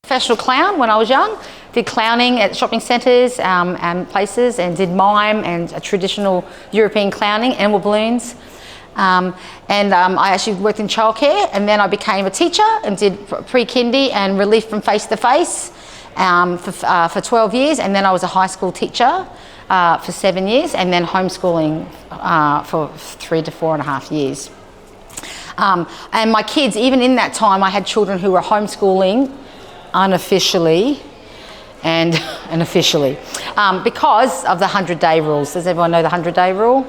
Professional clown when I was young. Did clowning at shopping centres and places, and did mime and traditional European clowning, animal balloons. I actually worked in childcare, and then I became a teacher and did pre-kindy and relief from face-to-face for 12 years, and then I was a high school teacher for 7 years, and then homeschooling for 3 to 4.5 years. And my kids, even in that time, I had children who were homeschooling unofficially and officially because of the 100-day rules. Does everyone know the 100-day rule?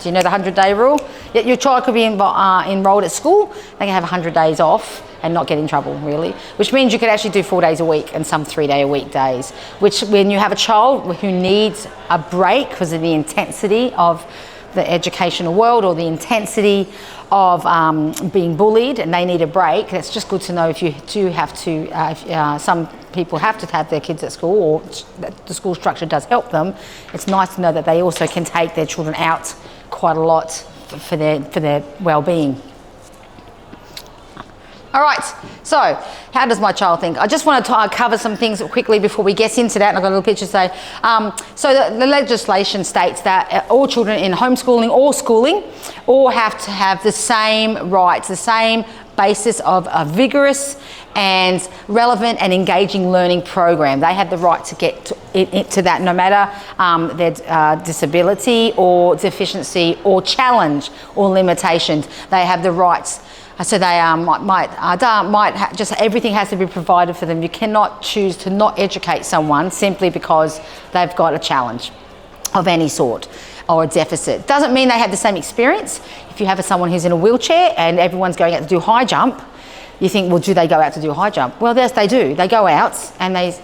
Do you know the 100-day rule? Your child could be enrolled at school, they can have 100 days off and not get in trouble, really, which means you could actually do 4 days a week and some 3-day-a-week days, which when you have a child who needs a break because of the intensity of the educational world or the intensity of being bullied and they need a break, it's just good to know if you do have to, some people have to have their kids at school or the school structure does help them, it's nice to know that they also can take their children out quite a lot for their well-being. All right, so how does my child think? I just want to cover some things quickly before we get into that, and I've got a little picture to say. So the legislation states that all children in homeschooling or schooling all have to have the same rights, the same basis of a vigorous and relevant and engaging learning program. They have the right to get to that no matter their disability or deficiency or challenge or limitations. They have the rights. So they just everything has to be provided for them. You cannot choose to not educate someone simply because they've got a challenge of any sort or a deficit. Doesn't mean they have the same experience. If you have someone who's in a wheelchair and everyone's going out to do high jump, you think, well, do they go out to do high jump? Well, yes, they do. They go out and they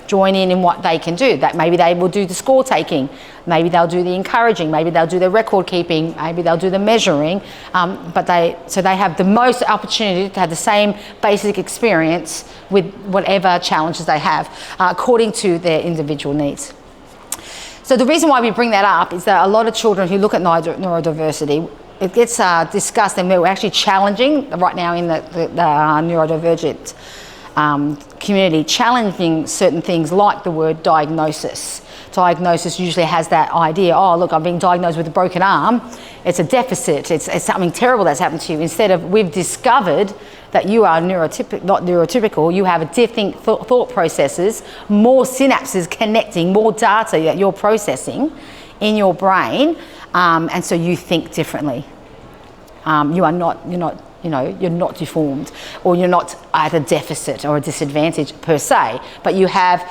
join in what they can do. That maybe they will do the score taking, maybe they'll do the encouraging, maybe they'll do the record keeping, maybe they'll do the measuring, but they have the most opportunity to have the same basic experience with whatever challenges they have according to their individual needs. So the reason why we bring that up is that a lot of children who look at neurodiversity, it gets discussed, and we're actually challenging right now in the neurodivergent community, challenging certain things like the word diagnosis. Diagnosis usually has that idea, oh look, I'm being diagnosed with a broken arm, it's a deficit, it's something terrible that's happened to you, instead of we've discovered that you are not neurotypical, you have a different thought processes, more synapses connecting, more data that you're processing in your brain, and so you think differently. You're not deformed, or you're not at a deficit or a disadvantage per se, but you have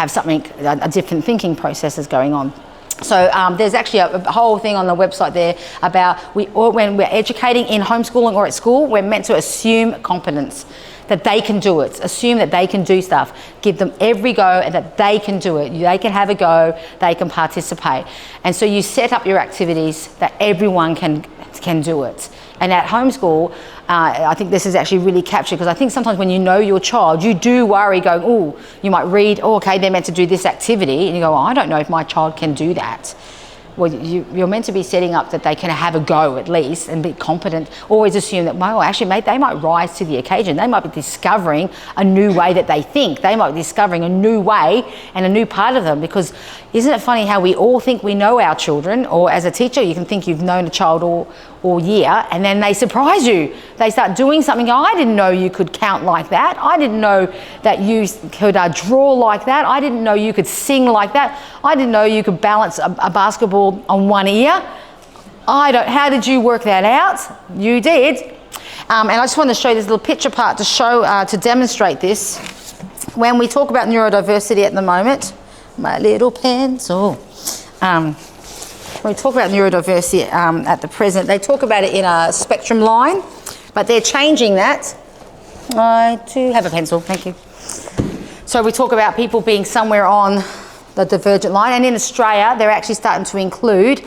something, a different thinking processes going on. So there's actually a whole thing on the website there about when we're educating in homeschooling or at school, we're meant to assume competence, that they can do it, assume that they can do stuff, give them every go and that they can do it, they can have a go, they can participate. And so you set up your activities that everyone can do it. And at homeschool, I think this is actually really captured, because I think sometimes when you know your child, you do worry going, oh, you might read, oh, okay, they're meant to do this activity, and you go, oh, I don't know if my child can do that. Well, you're meant to be setting up that they can have a go at least and be competent. Always assume that, well, actually, they might rise to the occasion. They might be discovering a new way that they think. They might be discovering a new way and a new part of them, because isn't it funny how we all think we know our children, or as a teacher, you can think you've known a child all year, and then they surprise you. They start doing something. I didn't know you could count like that. I didn't know that you could draw like that. I didn't know you could sing like that. I didn't know you could balance a basketball on one ear. How did you work that out? You did. And I just want to show you this little picture part to demonstrate this. When we talk about neurodiversity at the moment, my little pencil. When we talk about neurodiversity at the present, they talk about it in a spectrum line, but they're changing that. I do have a pencil, thank you. So we talk about people being somewhere on the divergent line, and in Australia, they're actually starting to include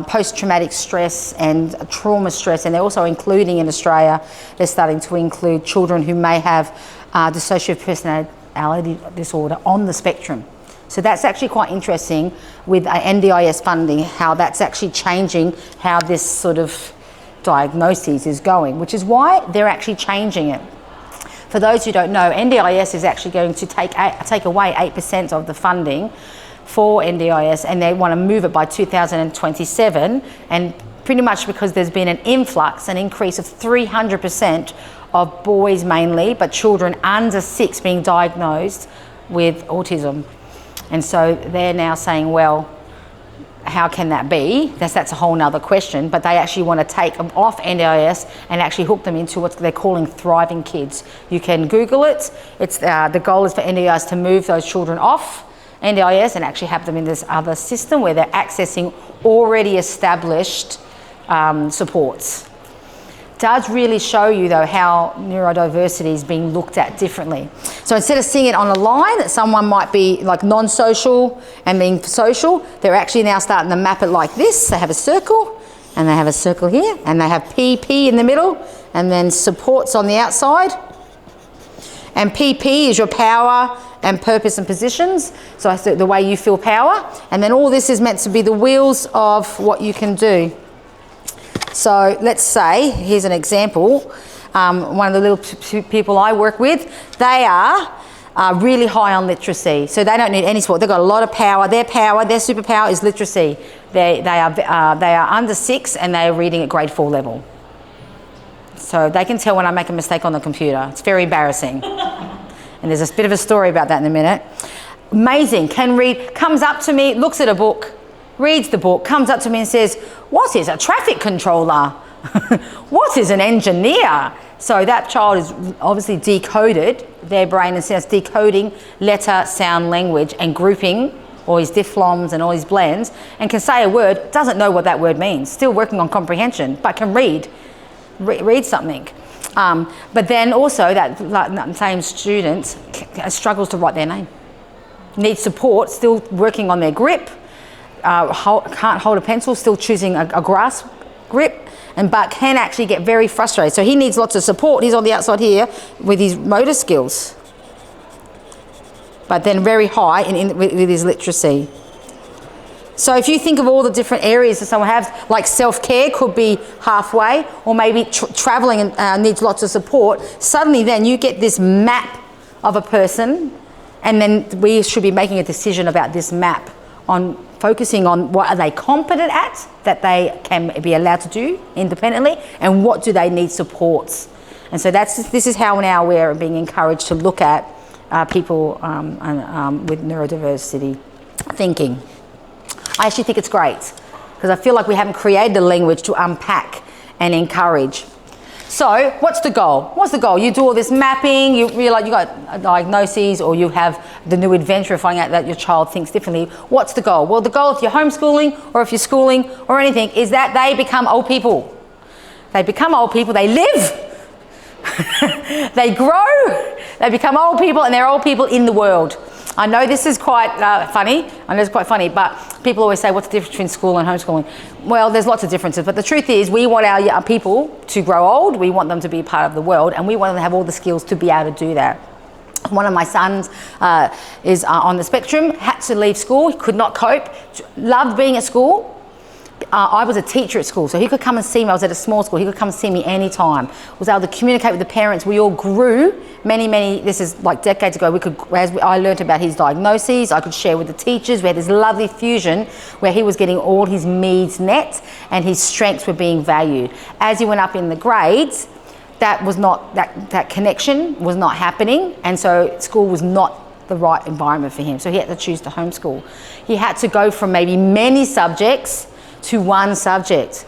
post-traumatic stress and trauma stress, and they're also including in Australia, they're starting to include children who may have dissociative personality disorder on the spectrum. So that's actually quite interesting with NDIS funding, how that's actually changing how this sort of diagnoses is going, which is why they're actually changing it. For those who don't know, NDIS is actually going to take away 8% of the funding for NDIS, and they want to move it by 2027, and pretty much because there's been an influx, an increase of 300% of boys mainly, but children under 6 being diagnosed with autism. And so they're now saying, well, how can that be? That's a whole nother question, but they actually want to take them off NDIS and actually hook them into what they're calling thriving kids. You can Google it. It's the goal is for NDIS to move those children off NDIS and actually have them in this other system where they're accessing already established supports. Does really show you though how neurodiversity is being looked at differently. So instead of seeing it on a line that someone might be like non-social and being social, they're actually now starting to map it like this. They have a circle and they have a circle here and they have PP in the middle and then supports on the outside. And PP is your power and purpose and positions. So the way you feel power. And then all this is meant to be the wheels of what you can do. So let's say, here's an example, one of the little people I work with, they are really high on literacy. So they don't need any support. They've got a lot of power. Their superpower is literacy. They are under 6 and they are reading at grade 4 level. So they can tell when I make a mistake on the computer. It's very embarrassing. And there's a bit of a story about that in a minute. Amazing, can read, comes up to me, looks at a book, reads the book, comes up to me and says, what is a traffic controller? What is an engineer? So that child is obviously decoded, their brain is decoding letter, sound, language and grouping all his diphthongs and all his blends, and can say a word, doesn't know what that word means, still working on comprehension, but can read something. But then also that same student struggles to write their name. Needs support, still working on their grip, can't hold a pencil, still choosing a grasp grip, but can actually get very frustrated. So he needs lots of support. He's on the outside here with his motor skills, but then very high with his literacy. So if you think of all the different areas that someone has, like self-care could be halfway, or maybe traveling and needs lots of support, suddenly then you get this map of a person, and then we should be making a decision about this map on focusing on what are they competent at that they can be allowed to do independently, and what do they need supports. And so this is how now we're being encouraged to look at people with neurodiversity thinking. I actually think it's great because I feel like we haven't created a language to unpack and encourage. So what's the goal? What's the goal? You do all this mapping, you realize you got diagnoses, or you have the new adventure of finding out that your child thinks differently. What's the goal? Well, the goal if you're homeschooling or if you're schooling or anything is that they become old people. They become old people, they live, they grow, they become old people, and they're old people in the world. I know this is quite funny, but people always say, what's the difference between school and homeschooling? Well, there's lots of differences, but the truth is we want our people to grow old, we want them to be part of the world, and we want them to have all the skills to be able to do that. One of my sons is on the spectrum, had to leave school, he could not cope, loved being at school. I was a teacher at school, so he could come and see me. I was at a small school. He could come and see me anytime. Was able to communicate with the parents. We all grew many, this is like decades ago. I learned about his diagnoses. I could share with the teachers. We had this lovely fusion where he was getting all his needs met and his strengths were being valued. As he went up in the grades, that connection was not happening, and so school was not the right environment for him. So he had to choose to homeschool. He had to go from maybe many subjects to one subject.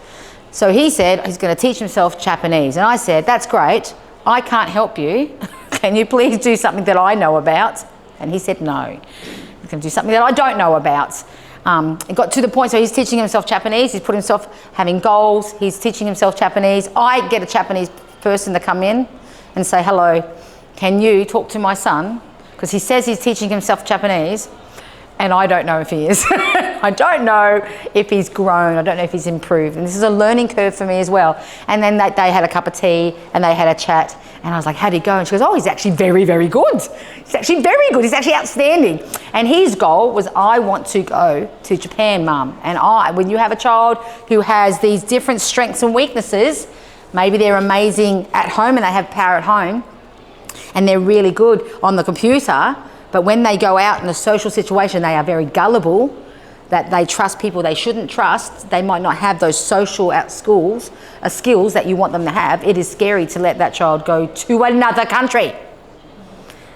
So he said he's going to teach himself Japanese, and I said, that's great, I can't help you. Can you please do something that I know about? And he said no, he's going to do something that I don't know about. It got to the point, so he's teaching himself Japanese, he's put himself having goals, he's teaching himself Japanese. I get a Japanese person to come in and say, hello, can you talk to my son? Because he says he's teaching himself Japanese. And I don't know if he is. I don't know if he's grown. I don't know if he's improved. And this is a learning curve for me as well. And then they had a cup of tea and they had a chat. And I was like, how'd he go? And she goes, oh, he's actually very, very good. He's actually very good. He's actually outstanding. And his goal was, I want to go to Japan, Mum. And when you have a child who has these different strengths and weaknesses, maybe they're amazing at home and they have power at home and they're really good on the computer, but when they go out in a social situation, they are very gullible, that they trust people they shouldn't trust. They might not have those social skills that you want them to have. It is scary to let that child go to another country.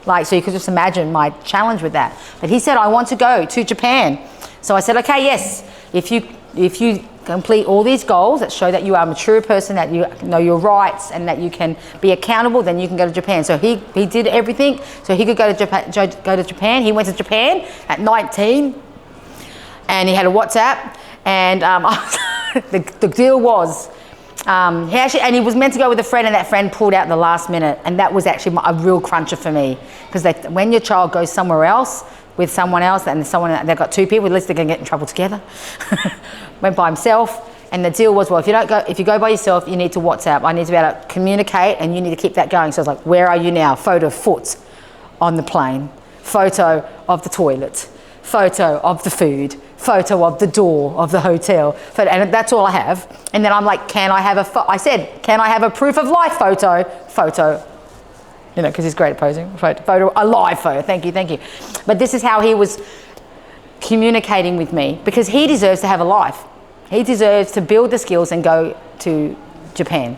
So you could just imagine my challenge with that. But he said, I want to go to Japan. So I said, okay, yes, if you complete all these goals that show that you are a mature person, that you know your rights and that you can be accountable, then you can go to Japan. So he did everything so he could go to Japan. He went to Japan at 19 and he had a WhatsApp, and the deal was he was meant to go with a friend, and that friend pulled out at the last minute, and that was actually a real cruncher for me, because when your child goes somewhere else with someone else, and they've got two people, at least they're going to get in trouble together. Went by himself, and the deal was, well, if you go by yourself, you need to WhatsApp. I need to be able to communicate, and you need to keep that going. So I was like, where are you now? Photo of foot on the plane, photo of the toilet, photo of the food, photo of the door of the hotel, and that's all I have. And then I'm like, can I have a proof of life photo, because he's great at posing, photo, a live photo, thank you. But this is how he was communicating with me, because he deserves to have a life. He deserves to build the skills and go to Japan.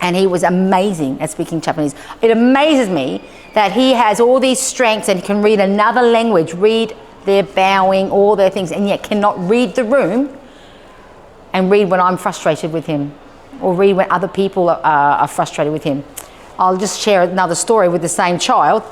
And he was amazing at speaking Japanese. It amazes me that he has all these strengths and can read another language, read their bowing, all their things, and yet cannot read the room and read when I'm frustrated with him, or read when other people are frustrated with him. I'll just share another story with the same child.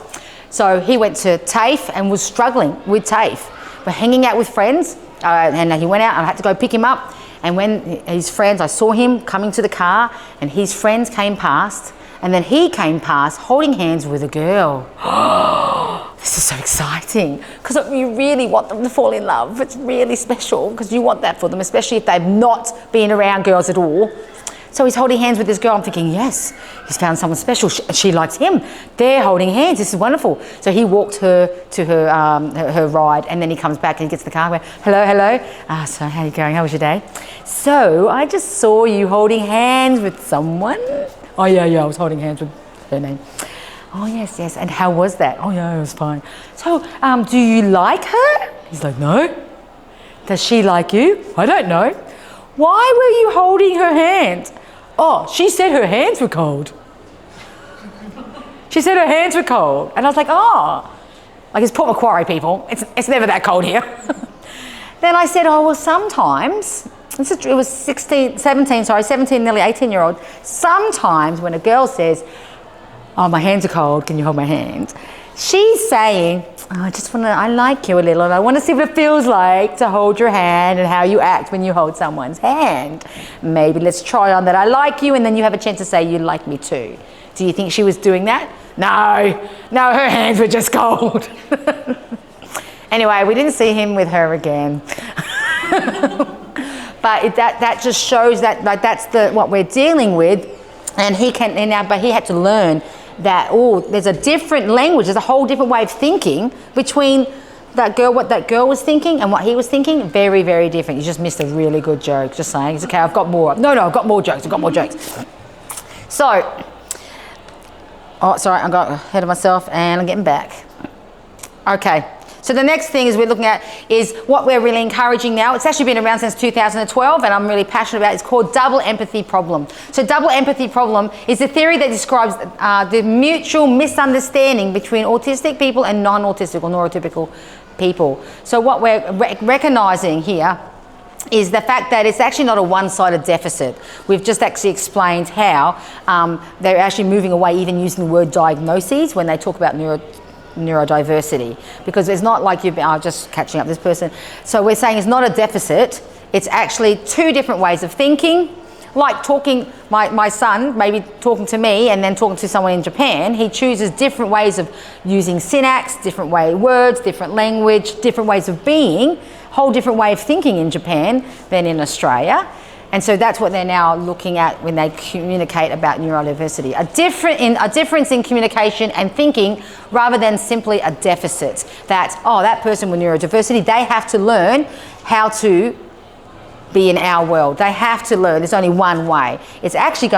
So he went to TAFE and was struggling with TAFE, but hanging out with friends, and he went out and I had to go pick him up. And when his friends, I saw him coming to the car, and his friends came past, and then he came past holding hands with a girl. This is so exciting, because you really want them to fall in love. It's really special, because you want that for them, especially if they've not been around girls at all. So he's holding hands with this girl. I'm thinking, yes, he's found someone special. She likes him. They're holding hands. This is wonderful. So he walked her to her ride, and then he comes back and he gets in the car and went, hello. So how are you going? How was your day? So I just saw you holding hands with someone. Oh, yeah, I was holding hands with her name. Oh, yes. And how was that? Oh, yeah, it was fine. So do you like her? He's like, no. Does she like you? I don't know. Why were you holding her hand? Oh, she said her hands were cold. She said her hands were cold. And I was like, like it's Port Macquarie, people. It's never that cold here. Then I said, well, sometimes, it was 17, nearly 18-year-old. Sometimes when a girl says, oh, my hands are cold, can you hold my hand? She's saying, I like you a little, and I want to see what it feels like to hold your hand and how you act when you hold someone's hand. Maybe let's try on that I like you, and then you have a chance to say you like me too. Do you think she was doing that? No, her hands were just cold. Anyway, we didn't see him with her again. But that just shows that that's what we're dealing with, and he had to learn that, there's a different language, there's a whole different way of thinking between what that girl was thinking and what he was thinking. Very, very different. You just missed a really good joke. Just saying. It's okay, I've got more. No, I've got more jokes. So, sorry, I got ahead of myself and I'm getting back. Okay. So the next thing we're looking at is what we're really encouraging now. It's actually been around since 2012, and I'm really passionate about it. It's called double empathy problem. So double empathy problem is a theory that describes the mutual misunderstanding between autistic people and non-autistic or neurotypical people. So what we're recognizing here is the fact that it's actually not a one-sided deficit. We've just actually explained how they're actually moving away, even using the word diagnoses when they talk about neurodiversity, because it's not like you've been just catching up this person. So we're saying it's not a deficit, it's actually two different ways of thinking like talking, my son, maybe talking to me and then talking to someone in Japan, he chooses different ways of using syntax, different words, different language, different ways of being, whole different way of thinking in Japan than in Australia. And so that's what they're now looking at when they communicate about neurodiversity. A difference in communication and thinking rather than simply a deficit. That, oh, that person with neurodiversity, they have to learn how to be in our world. They have to learn. There's only one way. It's actually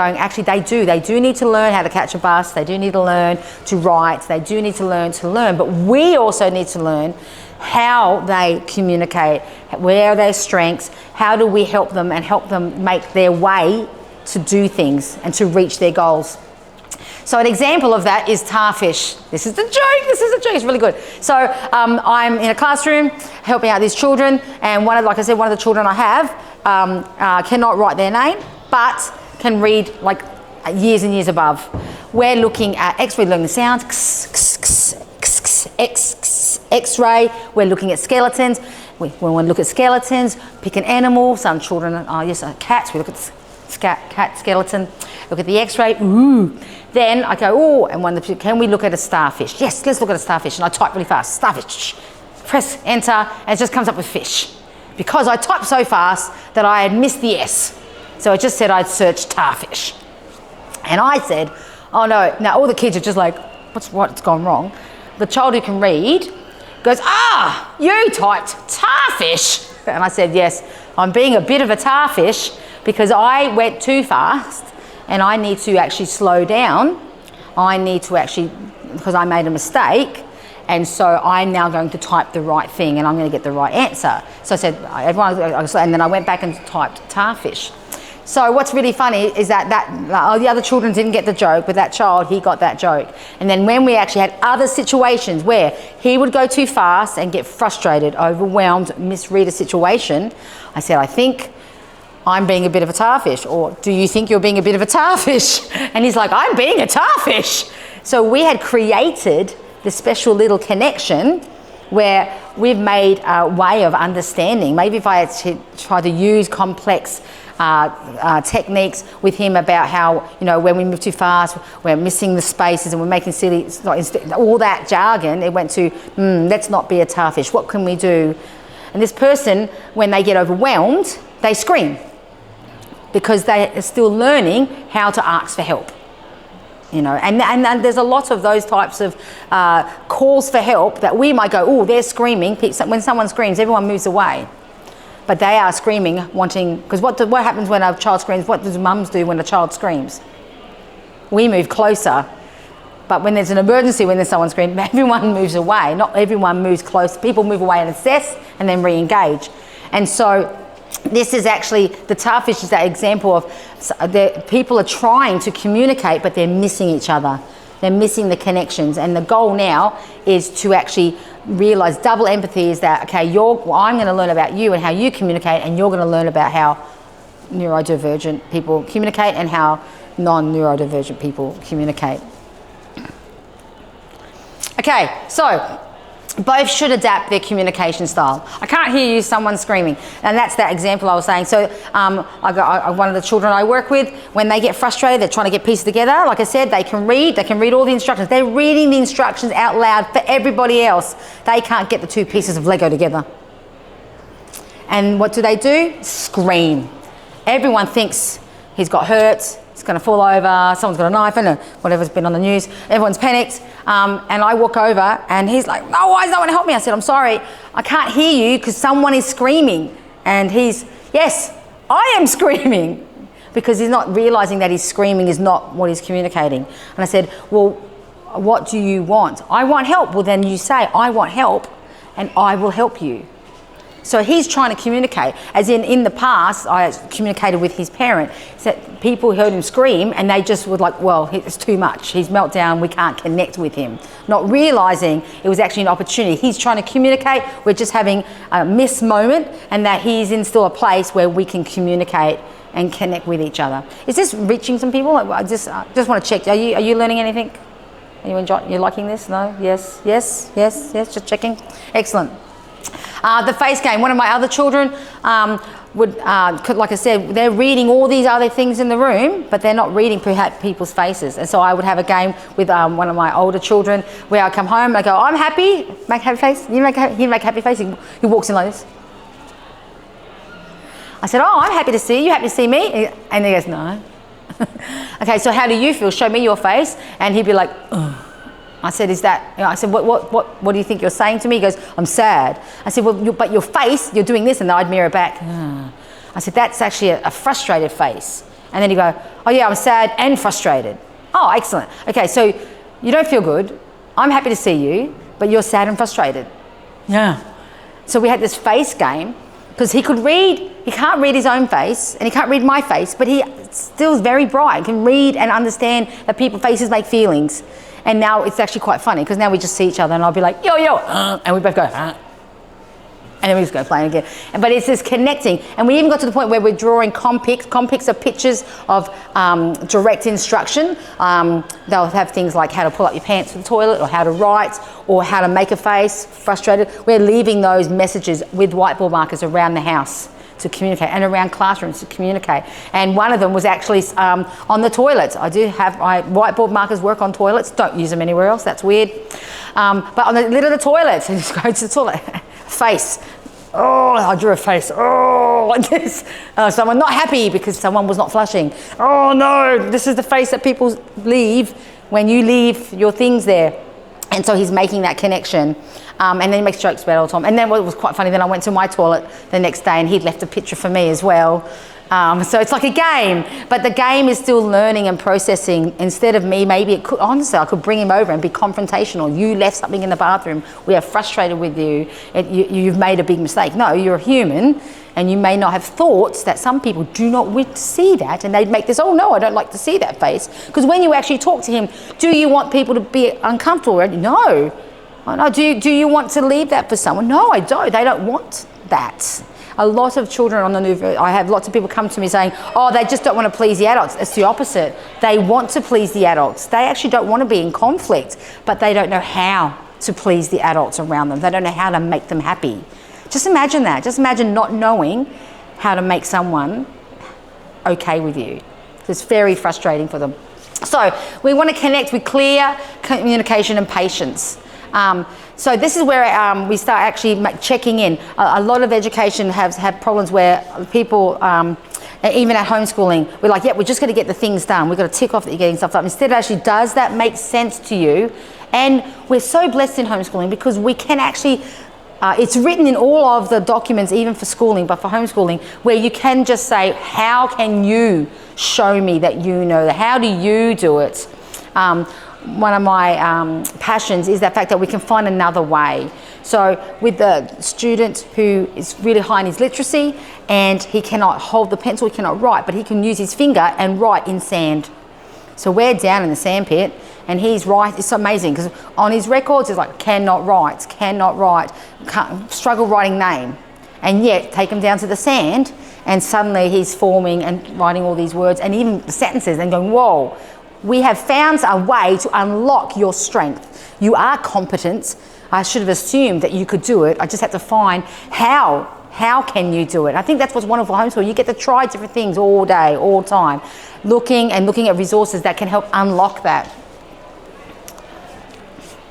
they do need to learn how to catch a bus. They do need to learn to write. They do need to learn. But we also need to learn how they communicate, where are their strengths, how do we help them and help them make their way to do things and to reach their goals. So an example of that is tarfish. This is a joke, it's really good. So I'm in a classroom helping out these children, and like I said, one of the children I have cannot write their name, but can read like years and years above. We're looking at X-ray, learning the sounds, X-ray, we're looking at skeletons. We want to look at skeletons, pick an animal. Some children, cats, we look at the cat skeleton, look at the X-ray, ooh. Then I go, oh, and can we look at a starfish? Yes, let's look at a starfish. And I type really fast, starfish, press enter, and it just comes up with fish. Because I typed so fast that I had missed the S. So it just said I'd searched tarfish. And I said, oh no, now all the kids are just like, what's gone wrong? The child who can read goes, you typed tarfish. And I said, yes, I'm being a bit of a tarfish because I went too fast and I need to actually slow down. I need to actually, because I made a mistake, and so I'm now going to type the right thing and I'm going to get the right answer. So I said, and then I went back and typed tarfish. So what's really funny is that the other children didn't get the joke, but that child, he got that joke. And then when we actually had other situations where he would go too fast and get frustrated, overwhelmed, misread a situation, I said, I think I'm being a bit of a tarfish, or do you think you're being a bit of a tarfish? And he's like, I'm being a tarfish. So we had created this special little connection where we've made a way of understanding. Maybe if I had tried to use complex techniques with him about how, when we move too fast, we're missing the spaces and we're making silly, all that jargon, it went to, let's not be a tarfish. What can we do? And this person, when they get overwhelmed, they scream because they are still learning how to ask for help. And there's a lot of those types of calls for help that we might go, oh, they're screaming. When someone screams, everyone moves away. But they are screaming, wanting, because what happens when a child screams? What does mums do when a child screams? We move closer. But when there's an emergency, when there's someone screaming, everyone moves away. Not everyone moves close. People move away and assess and then re-engage. And so this is actually, the tarfish is that example of people are trying to communicate, but they're missing each other. They're missing the connections. And the goal now is to actually realize double empathy is that, okay, I'm going to learn about you and how you communicate, and you're going to learn about how neurodivergent people communicate and how non-neurodivergent people communicate. Okay, so both should adapt their communication style. I can't hear you, someone screaming. And that's that example I was saying. So one of the children I work with, when they get frustrated, they're trying to get pieces together. Like I said, they can read all the instructions. They're reading the instructions out loud for everybody else. They can't get the two pieces of Lego together. And what do? Scream. Everyone thinks he's got hurt, he's going to fall over, someone's got a knife, and whatever's been on the news. Everyone's panicked. And I walk over and he's like, no, why does no one help me? I said, I'm sorry, I can't hear you because someone is screaming. And yes, I am screaming, because he's not realizing that his screaming is not what he's communicating. And I said, well, what do you want? I want help. Well, then you say, I want help and I will help you. So he's trying to communicate, as in the past, I communicated with his parent. So people heard him scream and they just were like, well, it's too much. He's meltdown, we can't connect with him. Not realizing it was actually an opportunity. He's trying to communicate, we're just having a miss moment, and that he's in still a place where we can communicate and connect with each other. Is this reaching some people? I just want to check, are you learning anything? Are you liking this? No? Yes, just checking. Excellent. The face game, one of my other children, would, like I said, they're reading all these other things in the room, but they're not reading perhaps people's faces. And so I would have a game with one of my older children where I come home and I go, I'm happy, make a happy face. You make a happy face. He walks in like this. I said, oh, I'm happy to see you. You happy to see me? And he goes, no. Okay, so how do you feel? Show me your face. And he'd be like, ugh. I said, is that, I said, what do you think you're saying to me? He goes, I'm sad. I said, well, but your face, you're doing this. And then I'd mirror back. I said, that's actually a frustrated face. And then he'd go, oh yeah, I'm sad and frustrated. Oh, excellent. Okay, so you don't feel good. I'm happy to see you, but you're sad and frustrated. Yeah. So we had this face game because he can't read his own face and he can't read my face, but he still is very bright, can read and understand that people's faces make feelings. And now it's actually quite funny because now we just see each other and I'll be like, yo, and we both go, and then we just go playing again. But it's this connecting. And we even got to the point where we're drawing compics. Compics are pictures of direct instruction. They'll have things like how to pull up your pants for the toilet or how to write or how to make a face, frustrated. We're leaving those messages with whiteboard markers around the house to communicate and around classrooms to communicate. And one of them was actually on the toilets. I do have my whiteboard markers work on toilets. Don't use them anywhere else, that's weird. But on the lid of the toilet, so just go to the toilet, face. Oh, I drew a face, oh, like this. Someone not happy because someone was not flushing. Oh no, this is the face that people leave when you leave your things there. And so he's making that connection. And then he makes jokes about it all the time. And then what was quite funny, then I went to my toilet the next day and he'd left a picture for me as well. So it's like a game, but the game is still learning and processing. Instead of me, maybe it could, honestly, I could bring him over and be confrontational. You left something in the bathroom. We are frustrated with you. You've made a big mistake. No, you're a human and you may not have thoughts that some people do not wish to see that. And they'd make this, oh no, I don't like to see that face. Because when you actually talk to him, do you want people to be uncomfortable? No. No. Do you want to leave that for someone? No, I don't. They don't want that. A lot of children on the neurodiverse, I have lots of people come to me saying, oh, they just don't want to please the adults. It's the opposite. They want to please the adults. They actually don't want to be in conflict, but they don't know how to please the adults around them. They don't know how to make them happy. Just imagine that. Just imagine not knowing how to make someone okay with you. It's very frustrating for them. So we want to connect with clear communication and patience. So this is where we start actually checking in. A lot of education have problems where people, even at homeschooling, we're like, yeah, we're just going to get the things done. We've got to tick off that you're getting stuff done. Instead, actually, does that make sense to you? And we're so blessed in homeschooling because we can actually, it's written in all of the documents, even for schooling, but for homeschooling, where you can just say, how can you show me that you know that? How do you do it? One of my passions is the fact that we can find another way. So with the student who is really high in his literacy and he cannot hold the pencil, he cannot write, but he can use his finger and write in sand. So we're down in the sand pit and he's right. It's amazing because on his records it's like cannot write, struggle writing name. And yet take him down to the sand and suddenly he's forming and writing all these words and even sentences and going, whoa. We have found a way to unlock your strength. You are competent. I should have assumed that you could do it. I just had to find how. How can you do it? I think that's what's wonderful homeschool. You get to try different things all day, all time. Looking at resources that can help unlock that.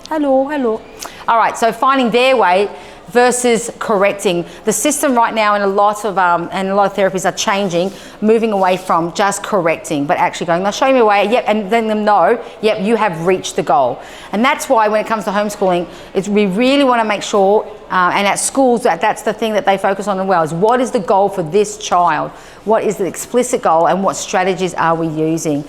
Hello. All right, so finding their way versus correcting. The system right now in a lot of therapies are changing, moving away from just correcting, but actually going, now show me a way, yep, and letting them know, yep, you have reached the goal. And that's why when it comes to homeschooling, we really want to make sure, and at schools, that's the thing that they focus on as well, is what is the goal for this child? What is the explicit goal and what strategies are we using?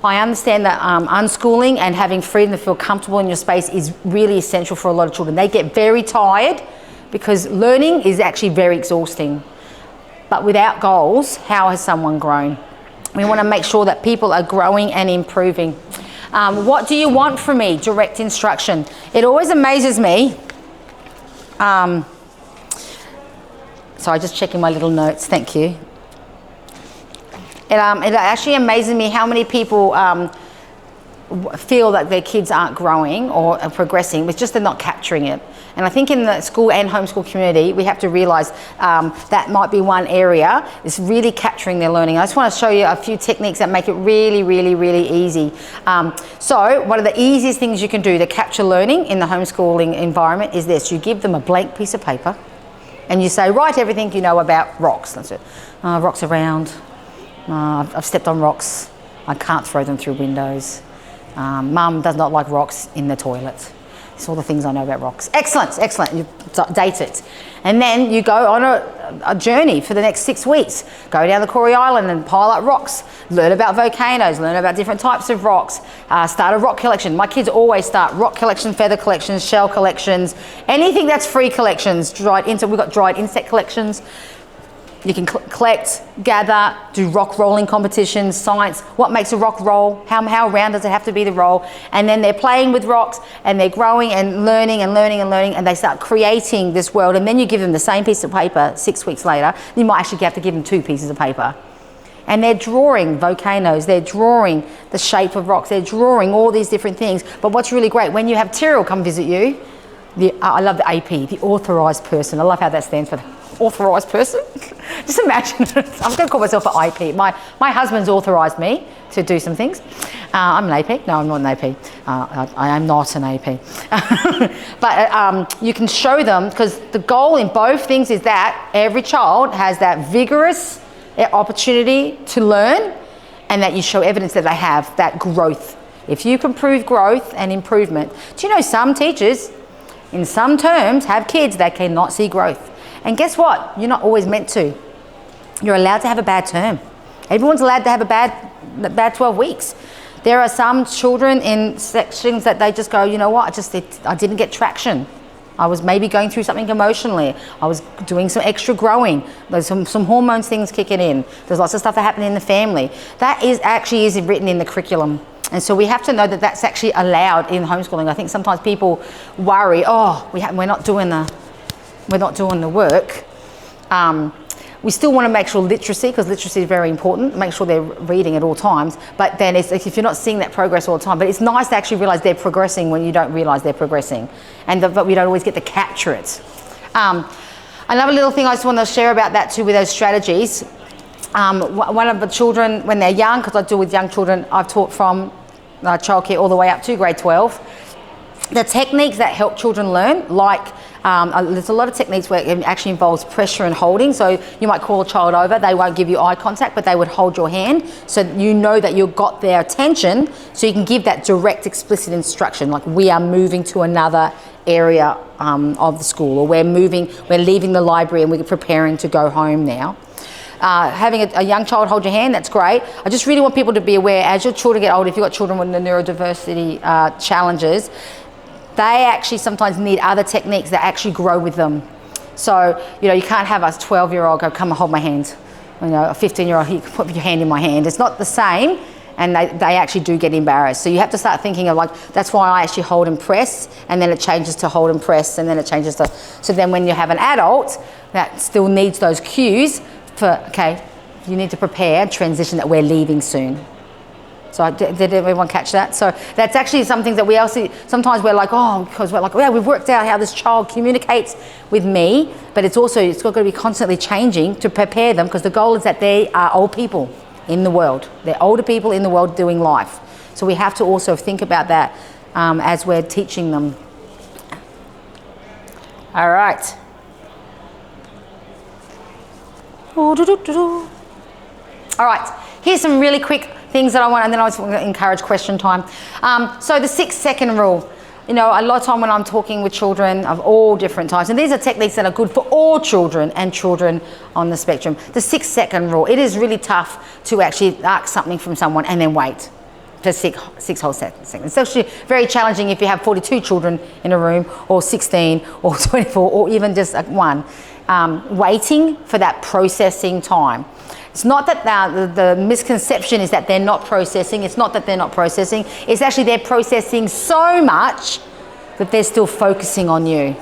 I understand that unschooling and having freedom to feel comfortable in your space is really essential for a lot of children. They get very tired because learning is actually very exhausting. But without goals, how has someone grown? We want to make sure that people are growing and improving. What do you want from me? Direct instruction. It always amazes me. So I just checking my little notes, thank you. It actually amazes me how many people feel that their kids aren't growing or are progressing. It's just they're not capturing it. And I think in the school and homeschool community, we have to realise that might be one area is really capturing their learning. I just want to show you a few techniques that make it really, really, really easy. So one of the easiest things you can do to capture learning in the homeschooling environment is this. You give them a blank piece of paper and you say, write everything you know about rocks. That's it. Rocks are round. I've stepped on rocks. I can't throw them through windows. Mum does not like rocks in the toilet. It's all the things I know about rocks. Excellent, excellent. You date it. And then you go on a journey for the next 6 weeks. Go down the Corey Island and pile up rocks. Learn about volcanoes, learn about different types of rocks. Start a rock collection. My kids always start rock collection, feather collections, shell collections, anything that's free collections. We've got dried insect collections. You can collect, gather, do rock rolling competitions, science, what makes a rock roll, how round does it have to be to roll, and then they're playing with rocks and they're growing and learning and learning and learning, and they start creating this world, and then you give them the same piece of paper 6 weeks later. You might actually have to give them 2 pieces of paper. And they're drawing volcanoes, they're drawing the shape of rocks, they're drawing all these different things. But what's really great, when you have Tyrrell come visit you, I love the AP, the authorised person. I love how that stands for authorised person. Just imagine, I'm going to call myself an IP. My husband's authorised me to do some things. I'm an AP. No, I'm not an AP. I am not an AP. But you can show them, because the goal in both things is that every child has that vigorous opportunity to learn, and that you show evidence that they have that growth. If you can prove growth and improvement. Do you know some teachers in some terms have kids that cannot see growth? And guess what? You're not always meant to. You're allowed to have a bad term. Everyone's allowed to have a bad 12 weeks. There are some children in sections that they just go, you know what, I didn't get traction. I was maybe going through something emotionally. I was doing some extra growing. There's some hormones things kicking in. There's lots of stuff that happened in the family. That is written in the curriculum. And so we have to know that that's actually allowed in homeschooling. I think sometimes people worry, we're not doing the work. We still want to make sure literacy, because literacy is very important, make sure they're reading at all times. But then if you're not seeing that progress all the time, but it's nice to actually realise they're progressing when you don't realise they're progressing. But we don't always get to capture it. Another little thing I just want to share about that too with those strategies. One of the children, when they're young, because I deal with young children, I've taught from childcare all the way up to grade 12. The techniques that help children learn, there's a lot of techniques where it actually involves pressure and holding. So you might call a child over, they won't give you eye contact, but they would hold your hand so you know that you've got their attention, so you can give that direct, explicit instruction, like we are moving to another area of the school, or we're leaving the library and we're preparing to go home now. Having a young child hold your hand, that's great. I just really want people to be aware, as your children get older, if you've got children with the neurodiversity challenges, they actually sometimes need other techniques that actually grow with them. So, you can't have a 12-year-old go, come and hold my hand. A 15-year-old, you can put your hand in my hand. It's not the same, and they actually do get embarrassed. So you have to start thinking of that's why I actually hold and press, and then it changes to hold and press, and then it changes to, so then when you have an adult that still needs those cues for, okay, you need to prepare, transition that we're leaving soon. So did everyone catch that? So that's actually something that we also, sometimes we're like, because we're like, we've worked out how this child communicates with me, but it's got to be constantly changing to prepare them, because the goal is that they are old people in the world. They're older people in the world doing life. So we have to also think about that as we're teaching them. All right. All right, here's some really quick things that I want, and then I want to encourage question time. So the 6-second rule. A lot of time when I'm talking with children of all different types, and these are techniques that are good for all children and children on the spectrum. The 6-second rule. It is really tough to actually ask something from someone and then wait for six whole seconds. It's actually very challenging if you have 42 children in a room, or 16, or 24, or even just one. Waiting for that processing time. It's not that the misconception is that they're not processing. It's not that they're not processing. It's actually they're processing so much that they're still focusing on you.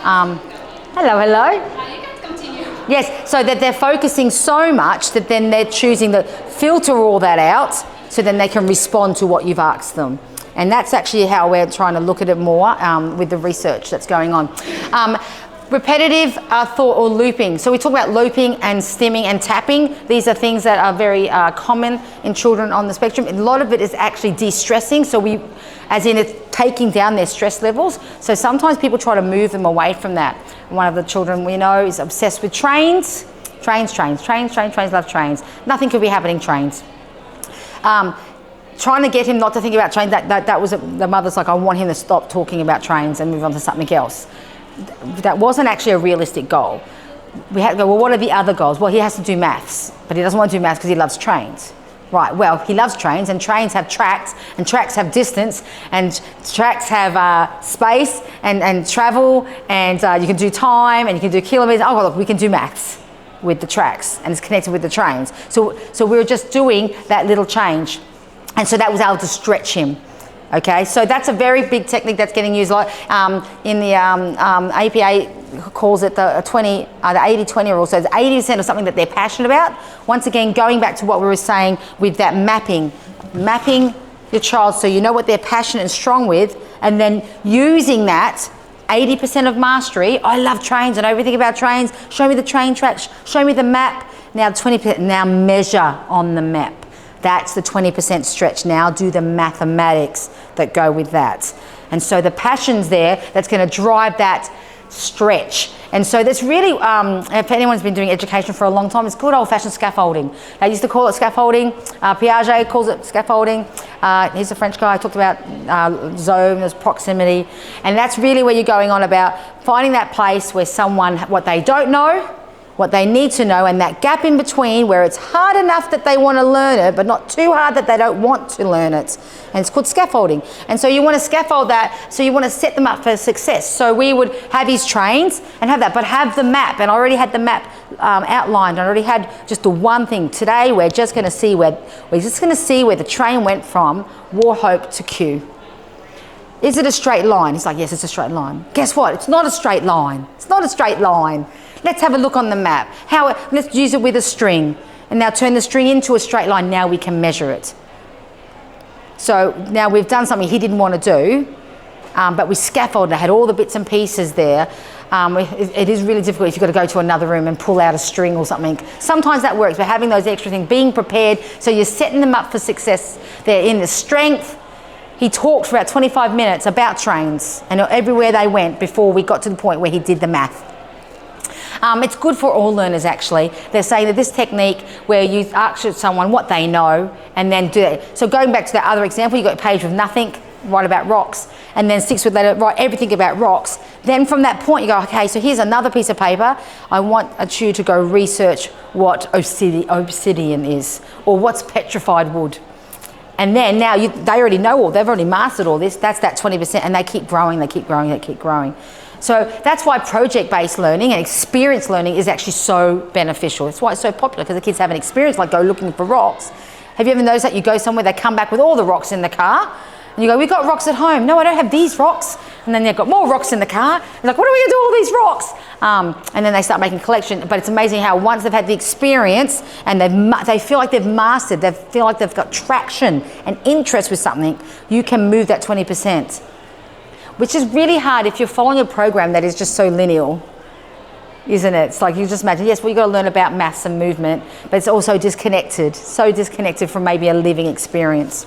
Hello. You can continue. Yes, so that they're focusing so much that then they're choosing to filter all that out, so then they can respond to what you've asked them. And that's actually how we're trying to look at it more with the research that's going on. Repetitive thought or looping. So we talk about looping and stimming and tapping. These are things that are very common in children on the spectrum. A lot of it is actually de-stressing. So as in it's taking down their stress levels. So sometimes people try to move them away from that. One of the children we know is obsessed with trains. Trains, love trains. Nothing could be happening, trains. Trying to get him not to think about trains, that was, the mother's like, I want him to stop talking about trains and move on to something else. That wasn't actually a realistic goal. We had to go, well, what are the other goals? Well, he has to do maths, but he doesn't want to do maths because he loves trains. Right, well, he loves trains, and trains have tracks, and tracks have distance, and tracks have space and travel, and you can do time, and you can do kilometers. Oh, well, look, we can do maths with the tracks, and it's connected with the trains. So we were just doing that little change. And so that was able to stretch him. Okay, so that's a very big technique that's getting used. Like in the APA calls it the 80-20 rule. So it's 80% of something that they're passionate about. Once again, going back to what we were saying with that mapping your child so you know what they're passionate and strong with, and then using that 80% of mastery. I love trains and everything about trains. Show me the train tracks. Show me the map. Now 20%. Now measure on the map. That's the 20% stretch. Now do the mathematics that go with that. And so the passion's there that's going to drive that stretch. And so that's really, if anyone's been doing education for a long time, it's good old-fashioned scaffolding. They used to call it scaffolding. Piaget calls it scaffolding. He's a French guy. I talked about zone, there's proximity. And that's really where you're going on about finding that place where someone, what they don't know, what they need to know, and that gap in between where it's hard enough that they want to learn it, but not too hard that they don't want to learn it. And it's called scaffolding. And so you want to scaffold that, so you want to set them up for success. So we would have his trains and have that, but have the map. And I already had the map outlined. I already had just the one thing. Today we're just going to see where the train went from Wauchope to Kew. Is it a straight line? He's like, yes, it's a straight line. Guess what? It's not a straight line. It's not a straight line. Let's have a look on the map. Let's use it with a string. And now turn the string into a straight line. Now we can measure it. So now we've done something he didn't want to do, but we scaffolded. I had all the bits and pieces there. It is really difficult if you've got to go to another room and pull out a string or something. Sometimes that works, but having those extra things, being prepared, so you're setting them up for success. They're in the strength. He talked for about 25 minutes about trains and everywhere they went before we got to the point where he did the math. It's good for all learners, actually. They're saying that this technique where you ask someone what they know and then do it. So going back to that other example, you got a page with nothing, write about rocks, and then 6 weeks later, write everything about rocks. Then from that point, you go, okay, so here's another piece of paper. I want you to go research what obsidian is, or what's petrified wood. And then now they already know they've already mastered all this. That's that 20%, and they keep growing, they keep growing, they keep growing. So that's why project-based learning and experience learning is actually so beneficial. It's why it's so popular, because the kids have an experience, like go looking for rocks. Have you ever noticed that you go somewhere, they come back with all the rocks in the car, and you go, we've got rocks at home. No, I don't have these rocks. And then they've got more rocks in the car. They're like, what are we going to do with all these rocks? And then they start making collection. But it's amazing how once they've had the experience and they feel like they've mastered, they feel like they've got traction and interest with something, you can move that 20%. Which is really hard if you're following a program that is just so linear, isn't it? It's like you just imagine, yes, well, you've got to learn about maths and movement, but it's also disconnected, so disconnected from maybe a living experience.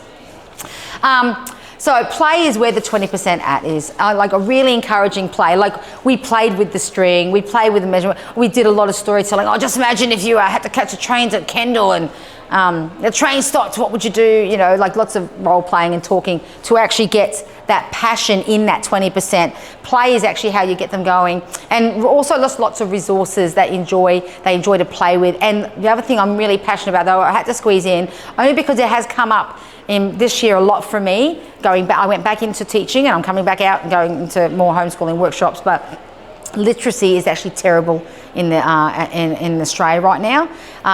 So play is where the 20% at is. Like a really encouraging play. Like we played with the string, we played with the measurement, we did a lot of storytelling. Oh, just imagine if you had to catch a train at Kendall and the train stopped, what would you do? You know, like lots of role playing and talking to actually get that passion in that 20%. Play is actually how you get them going. And also lots of resources they enjoy to play with. And the other thing I'm really passionate about, though, I had to squeeze in, only because it has come up in this year a lot for me. I went back into teaching, and I'm coming back out and going into more homeschooling workshops, but literacy is actually terrible in Australia right now.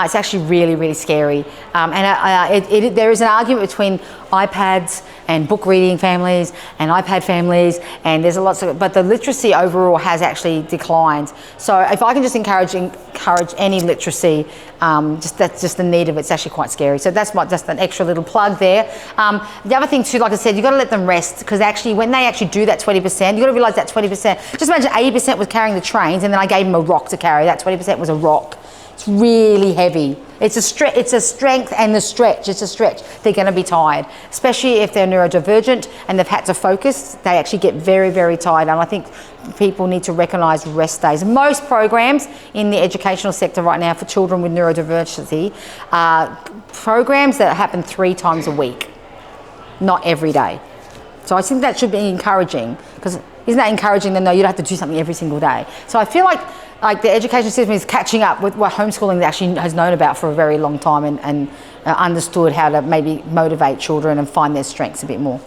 It's actually really, really scary. There is an argument between iPads and book reading families and iPad families, and there's lots of, but the literacy overall has actually declined. So if I can just encourage any literacy, that's just the need of it's actually quite scary. So that's just an extra little plug there. The other thing too, like I said, you've got to let them rest, because actually when they actually do that 20%, you've got to realise that 20%, just imagine 80% was carrying the trains, and then I gave them a rock to carry. That 20% was a rock. It's really heavy. It's a strength and the stretch. It's a stretch. They're going to be tired, especially if they're neurodivergent and they've had to focus. They actually get very, very tired. And I think people need to recognise rest days. Most programs in the educational sector right now for children with neurodiversity are programs that happen 3 times a week, not every day. So I think that should be encouraging, because isn't that encouraging to know you don't have to do something every single day? So I feel like the education system is catching up with what homeschooling actually has known about for a very long time, and understood how to maybe motivate children and find their strengths a bit more.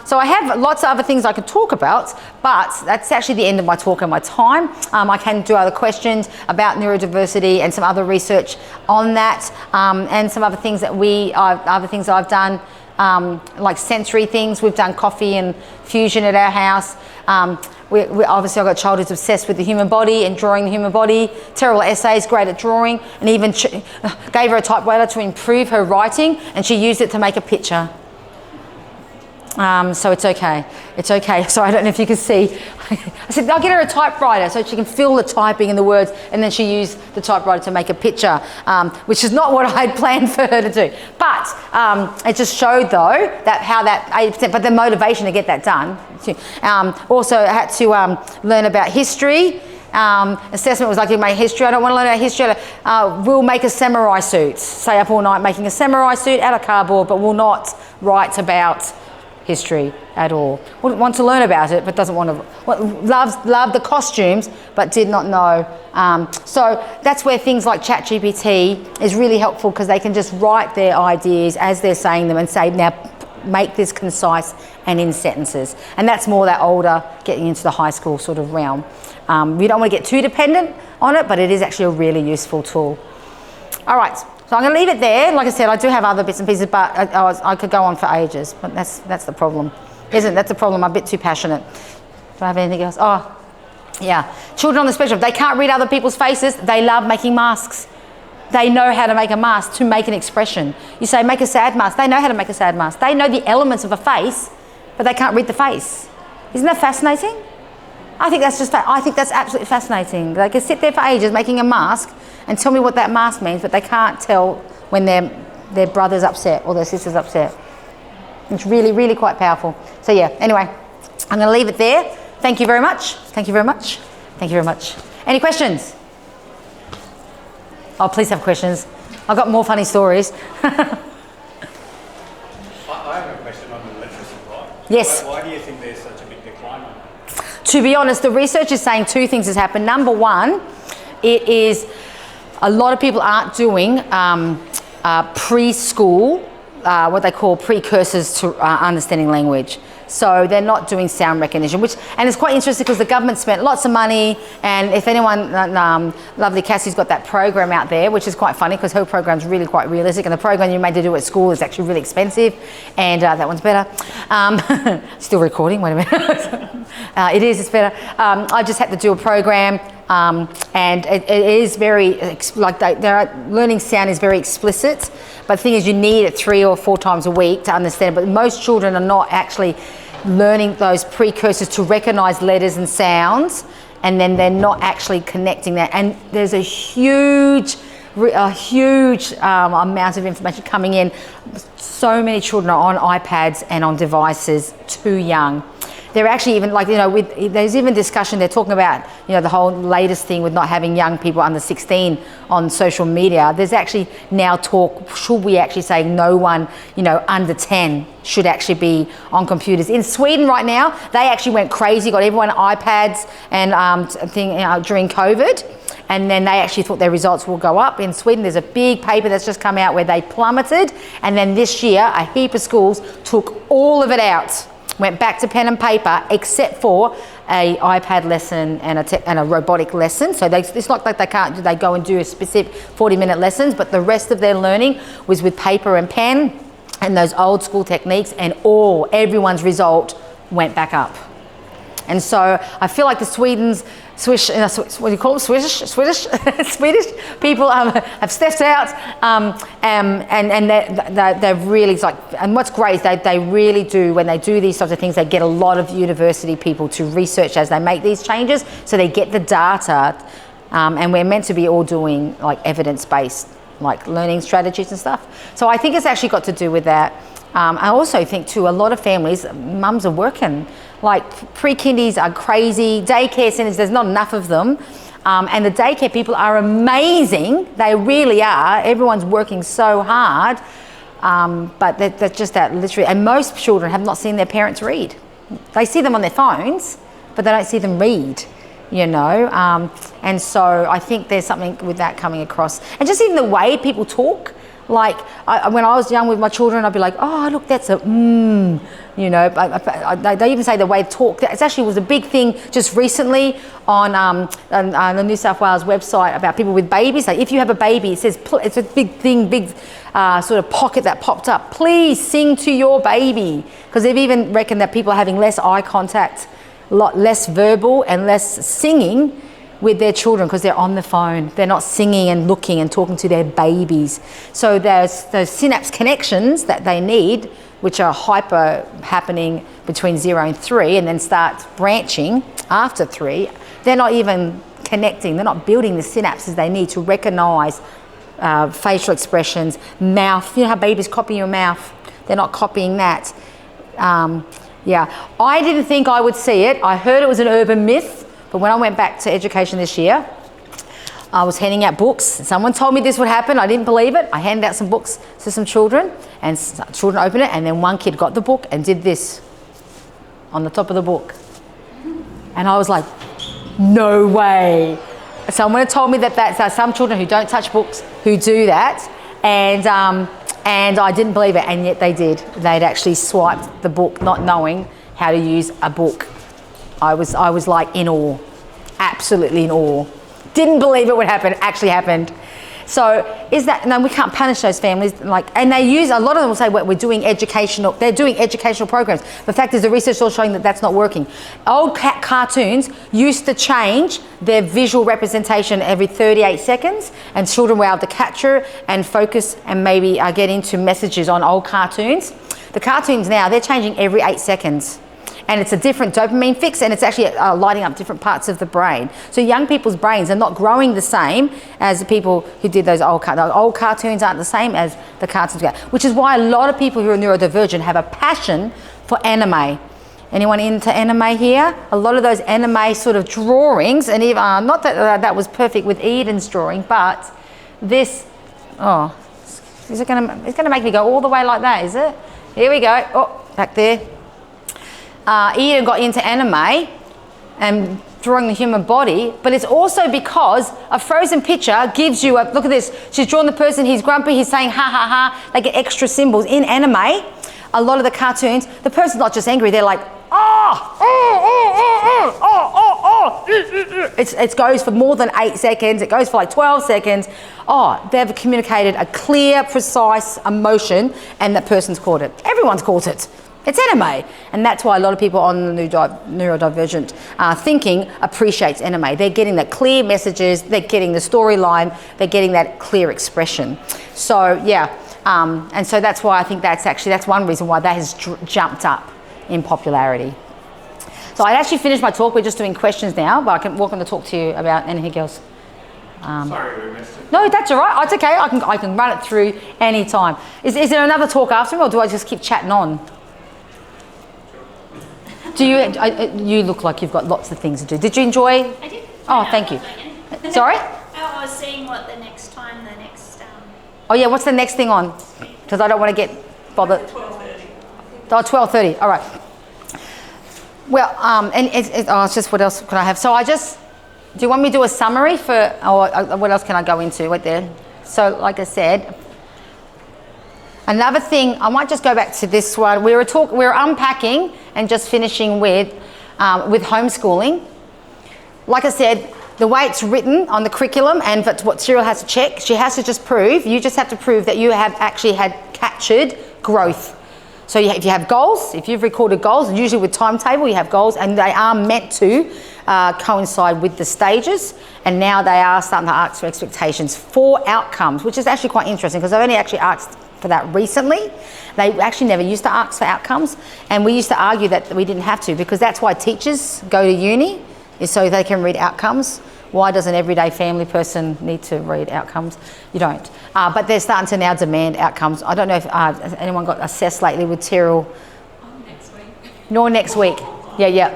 So I have lots of other things I could talk about, but that's actually the end of my talk and my time. I can do other questions about neurodiversity and some other research on that, and some other things that I've done. Like sensory things. We've done coffee and fusion at our house. We obviously, I've got a child who's obsessed with the human body and drawing the human body. Terrible essays, great at drawing, and even gave her a typewriter to improve her writing, and she used it to make a picture. So it's okay. It's okay. So I don't know if you can see. I said, I'll get her a typewriter so she can feel the typing and the words, and then she used the typewriter to make a picture, which is not what I had planned for her to do. But it just showed, though, that how that 80%, but the motivation to get that done. Also, I had to learn about history. Assessment was like, you make history. I don't want to learn about history. We'll make a samurai suit. Stay up all night making a samurai suit out of cardboard, but will not write about history at all. Wouldn't want to learn about it, but doesn't want to. Loved the costumes, but did not know. So that's where things like ChatGPT is really helpful, because they can just write their ideas as they're saying them and say, now make this concise and in sentences. And that's more that older, getting into the high school sort of realm. We don't want to get too dependent on it, but it is actually a really useful tool. All right. So I'm going to leave it there. Like I said, I do have other bits and pieces, but I could go on for ages. But that's the problem, isn't it? That's the problem. I'm a bit too passionate. Do I have anything else? Oh, yeah. Children on the spectrum, they can't read other people's faces. They love making masks. They know how to make a mask to make an expression. You say, make a sad mask. They know how to make a sad mask. They know the elements of a face, but they can't read the face. Isn't that fascinating? I think that's absolutely fascinating. They can sit there for ages making a mask and tell me what that mask means, but they can't tell when their brother's upset or their sister's upset. It's really, really quite powerful. So yeah, anyway, I'm going to leave it there. Thank you very much. Thank you very much. Thank you very much. Any questions? Oh, please have questions. I've got more funny stories. I have a question on the literacy part. Yes. Why do you think there's such a big decline on it? To be honest, the research is saying 2 things has happened. Number one, it is a lot of people aren't doing preschool, what they call precursors to understanding language. So they're not doing sound recognition, and it's quite interesting because the government spent lots of money, and if anyone, lovely Cassie's got that program out there, which is quite funny because her program's really quite realistic, and the program you're made to do at school is actually really expensive, and that one's better. Still recording, wait a minute. It's better. I just had to do a program, and it is very, learning sound is very explicit, but the thing is you need it 3 or 4 times a week to understand, but most children are not actually learning those precursors to recognise letters and sounds, and then they're not actually connecting that. And there's a huge amount of information coming in. So many children are on iPads and on devices too young. They're actually even there's even discussion, they're talking about, the whole latest thing with not having young people under 16 on social media. There's actually now talk, should we actually say no one, under 10 should actually be on computers. In Sweden right now, they actually went crazy, got everyone iPads and during COVID. And then they actually thought their results will go up. In Sweden, there's a big paper that's just come out where they plummeted. And then this year, a heap of schools took all of it out. went back to pen and paper, except for a iPad lesson and a robotic lesson. So it's not like they go and do a specific 40-minute lessons, but the rest of their learning was with paper and pen and those old school techniques, and everyone's result went back up. And so I feel like the Swedish people have stepped out, and they're really like, and what's great is they really do, when they do these sorts of things, they get a lot of university people to research as they make these changes, so they get the data, and we're meant to be all doing like evidence-based like learning strategies and stuff. So I think it's actually got to do with that. I also think too, a lot of families, mums are working. Like pre-kindies are crazy, daycare centres, there's not enough of them. And the daycare people are amazing, they really are. Everyone's working so hard, but that's just that literally, and most children have not seen their parents read. They see them on their phones, but they don't see them read, you know. And so I think there's something with that coming across. And just even the way people talk, like when I was young with my children, I'd be like, oh, look, that's a you know. They even say the way they talk. It actually was a big thing just recently on the New South Wales website about people with babies. Like if you have a baby, it says, it's a big thing, big sort of pocket that popped up. Please sing to your baby, because they've even reckoned that people are having less eye contact, a lot less verbal and less singing with their children because they're on the phone. They're not singing and looking and talking to their babies. So there's those synapse connections that they need, which are hyper happening between 0 and 3 and then start branching after 3. They're not even connecting. They're not building the synapses they need to recognize facial expressions, mouth. You know how babies copy your mouth? They're not copying that. Yeah, I didn't think I would see it. I heard it was an urban myth. But when I went back to education this year, I was handing out books. Someone told me this would happen. I didn't believe it. I handed out some books to some children, and children opened it, and then one kid got the book and did this on the top of the book. And I was like, no way. Someone had told me that that's some children who don't touch books who do that, and I didn't believe it, and yet they did. They'd actually swiped the book not knowing how to use a book. I was like in awe, absolutely in awe. Didn't believe it would happen, it actually happened. So no, we can't punish those families. And they use, a lot of them will say, well, they're doing educational programs. The fact is the research is all showing that that's not working. Old cartoons used to change their visual representation every 38 seconds, and children were able to capture and focus and maybe get into messages on old cartoons. The cartoons now, they're changing every 8 seconds. And it's a different dopamine fix, and it's actually lighting up different parts of the brain. So young people's brains are not growing the same as the people who did those old cartoons. Old cartoons aren't the same as the cartoons, which is why a lot of people who are neurodivergent have a passion for anime. Anyone into anime here? A lot of those anime sort of drawings, and even, not that that was perfect with Eden's drawing, but this, it's gonna make me go all the way like that, is it? Here we go, back there. Eden got into anime and drawing the human body, but it's also because a frozen picture gives you look at this. She's drawn the person, he's grumpy, he's saying ha ha ha. They get extra symbols. In anime, a lot of the cartoons, the person's not just angry, they're like, It goes for more than 8 seconds, it goes for like 12 seconds. They've communicated a clear, precise emotion, and that person's caught it. Everyone's caught it. It's anime, and that's why a lot of people on the neurodivergent thinking appreciates anime. They're getting that clear messages, they're getting the storyline, they're getting that clear expression. So yeah, and so that's why I think that's one reason why that has jumped up in popularity. So I actually finished my talk. We're just doing questions now, but I can walk on to talk to you about anything else. Sorry, we missed it. No, that's all right. It's okay. I can run it through any time. Is there another talk after me, or do I just keep chatting on? You look like you've got lots of things to do. Did you enjoy? I did. Oh, thank you. Sorry? I was seeing what the next. Oh yeah, what's the next thing on? Because I don't want to get bothered. 12:30. Oh, 12:30. All right. Well, and it's just what else could I have? So do you want me to do a summary or what else can I go into right there? So like I said, Another thing, I might just go back to this one. We were unpacking and just finishing with homeschooling. Like I said, the way it's written on the curriculum and what Cyril has to check, you just have to prove that you have actually had captured growth. So if you have goals, if you've recorded goals, and usually with timetable you have goals, and they are meant to coincide with the stages, and now they are starting to ask for expectations for outcomes, which is actually quite interesting because I've only actually asked for that recently. They actually never used to ask for outcomes, and we used to argue that we didn't have to, because that's why teachers go to uni, is so they can read outcomes. Why does an everyday family person need to read outcomes? You don't. But they're starting to now demand outcomes. I don't know if has anyone got assessed lately with Tyrrell? Next week. Nor next week. Yeah.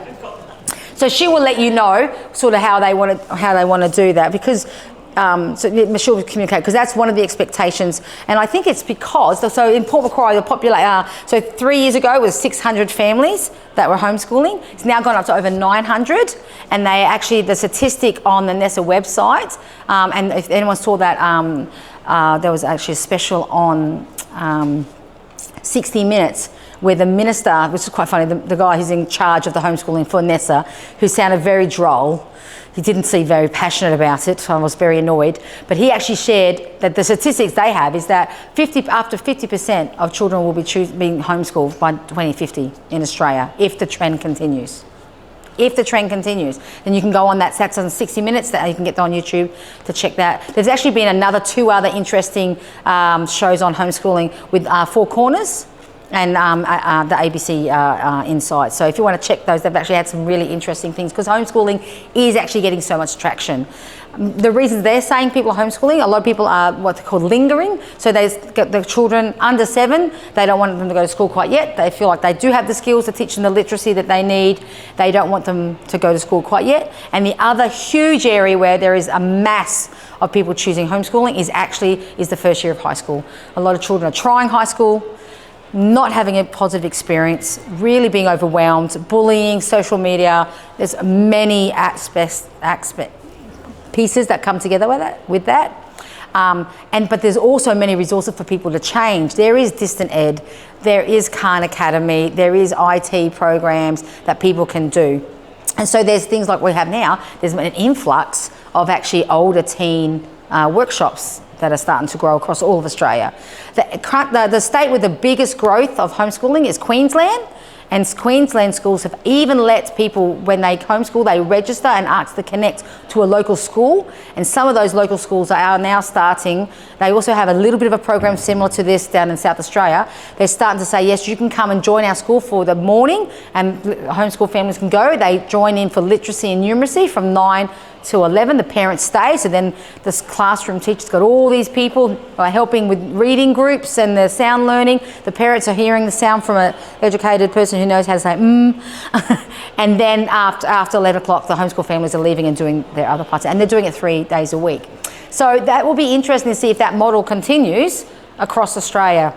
So she will let you know sort of how they want to do that, because so she'll communicate, because that's one of the expectations. And I think it's because, so in Port Macquarie, so 3 years ago it was 600 families that were homeschooling. It's now gone up to over 900, and they actually, the statistic on the NESA website, and if anyone saw that, there was actually a special on 60 Minutes where the minister, which is quite funny, the guy who's in charge of the homeschooling for NESA, who sounded very droll. He didn't seem very passionate about it, so I was very annoyed. But he actually shared that the statistics they have is that after 50% of children will be being homeschooled by 2050 in Australia, if the trend continues. If the trend continues, then you can go on that's on 60 Minutes, that you can get on YouTube to check that. There's actually been two other interesting shows on homeschooling with Four Corners and the ABC Insight. So if you want to check those, they've actually had some really interesting things, because homeschooling is actually getting so much traction. The reasons they're saying people are homeschooling, a lot of people are what they call lingering. So they've got the children under 7, they don't want them to go to school quite yet. They feel like they do have the skills to teach them the literacy that they need. They don't want them to go to school quite yet. And the other huge area where there is a mass of people choosing homeschooling is the first year of high school. A lot of children are trying high school, not having a positive experience, really being overwhelmed, bullying, social media. There's many pieces that come together with that. But there's also many resources for people to change. There is Distant Ed, there is Khan Academy, there is IT programs that people can do. And so there's things like we have now, there's an influx of actually older teen workshops that are starting to grow across all of Australia. The state with the biggest growth of homeschooling is Queensland, and Queensland schools have even let people, when they homeschool, they register and ask to connect to a local school, and some of those local schools are now starting. They also have a little bit of a program similar to this down in South Australia. They're starting to say, yes, you can come and join our school for the morning, and homeschool families can go. They join in for literacy and numeracy from 9 to 11, the parents stay, so then this classroom teacher's got all these people helping with reading groups and the sound learning. The parents are hearing the sound from an educated person who knows how to say and then after 11 o'clock the homeschool families are leaving and doing their other parts, and they're doing it 3 days a week. So that will be interesting to see if that model continues across Australia.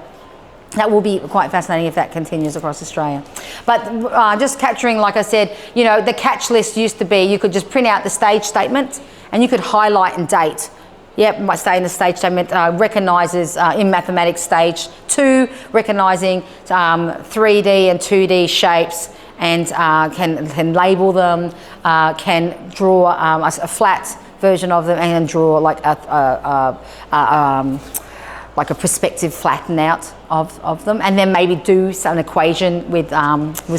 That will be quite fascinating if that continues across Australia. But just capturing, like I said, the catch list used to be you could just print out the stage statement and you could highlight and date. Yep, might stay in the stage statement, recognises in mathematics stage 2, recognising 3D and 2D shapes, and can label them, can draw a flat version of them, and draw like a perspective flatten out of them, and then maybe do some equation with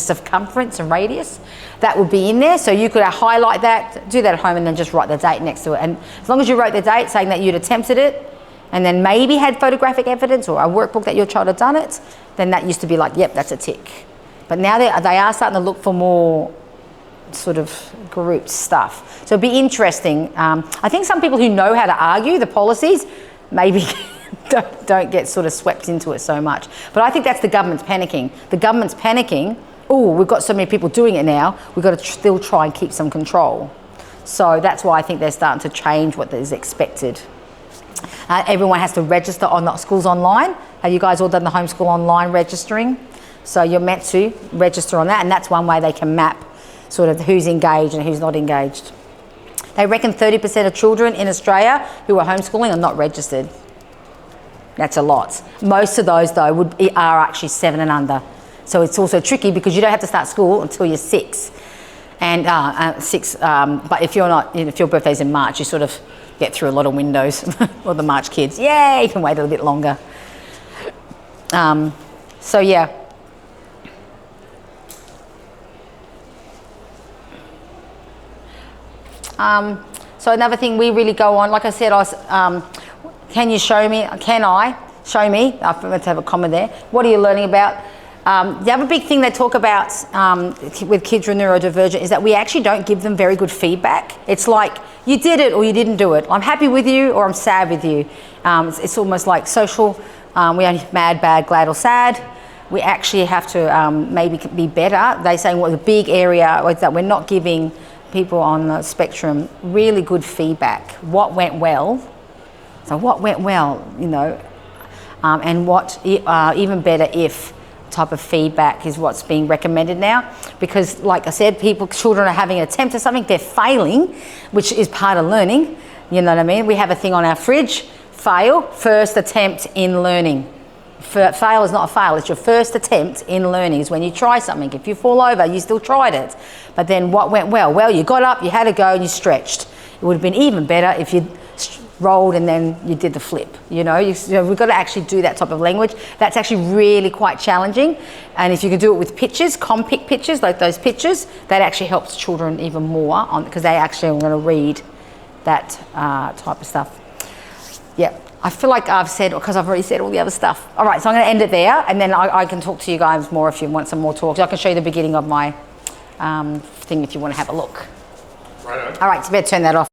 circumference and radius. That would be in there, so you could highlight that, do that at home, and then just write the date next to it. And as long as you wrote the date saying that you'd attempted it, and then maybe had photographic evidence or a workbook that your child had done it, then that used to be like, yep, that's a tick. But now they are starting to look for more sort of grouped stuff. So it'd be interesting. I think some people who know how to argue the policies maybe don't get sort of swept into it so much. But I think that's the government's panicking. The government's panicking, oh, we've got so many people doing it now, we've got to still try and keep some control. So that's why I think they're starting to change what is expected. Everyone has to register on the schools online. Have you guys all done the homeschool online registering? So you're meant to register on that, and that's one way they can map sort of who's engaged and who's not engaged. They reckon 30% of children in Australia who are homeschooling are not registered. That's a lot. Most of those though are actually 7 and under. So it's also tricky because you don't have to start school until you're 6. And but if you're not, if your birthday's in March, you sort of get through a lot of windows. Or the March kids, yay, you can wait a little bit longer. So yeah. So another thing we really go on, like I said, can you show me, show me, I'm going to have a comma there, what are you learning about? The other big thing they talk about with kids who are neurodivergent is that we actually don't give them very good feedback. It's like, you did it or you didn't do it. I'm happy with you or I'm sad with you. It's almost like social, we only mad, bad, glad or sad. We actually have to maybe be better. They say the big area is that we're not giving people on the spectrum really good feedback. What went well? So what went well, you know, and what even better if type of feedback is what's being recommended now, because like I said, children are having an attempt at something, they're failing, which is part of learning, you know what I mean? We have a thing on our fridge, fail, first attempt in learning. Fail is not a fail, it's your first attempt in learning, is when you try something. If you fall over, you still tried it. But then what went well? Well, you got up, you had a go and you stretched. It would have been even better if you rolled and then you did the flip. You know, we've got to actually do that type of language. That's actually really quite challenging. And if you can do it with pictures, Compic pictures, like those pictures, that actually helps children even more because they actually are going to read that type of stuff. Yeah, I feel like I've said, because I've already said all the other stuff. All right, so I'm going to end it there, and then I can talk to you guys more if you want some more talks. I can show you the beginning of my thing if you want to have a look. Right on. All right, so better turn that off.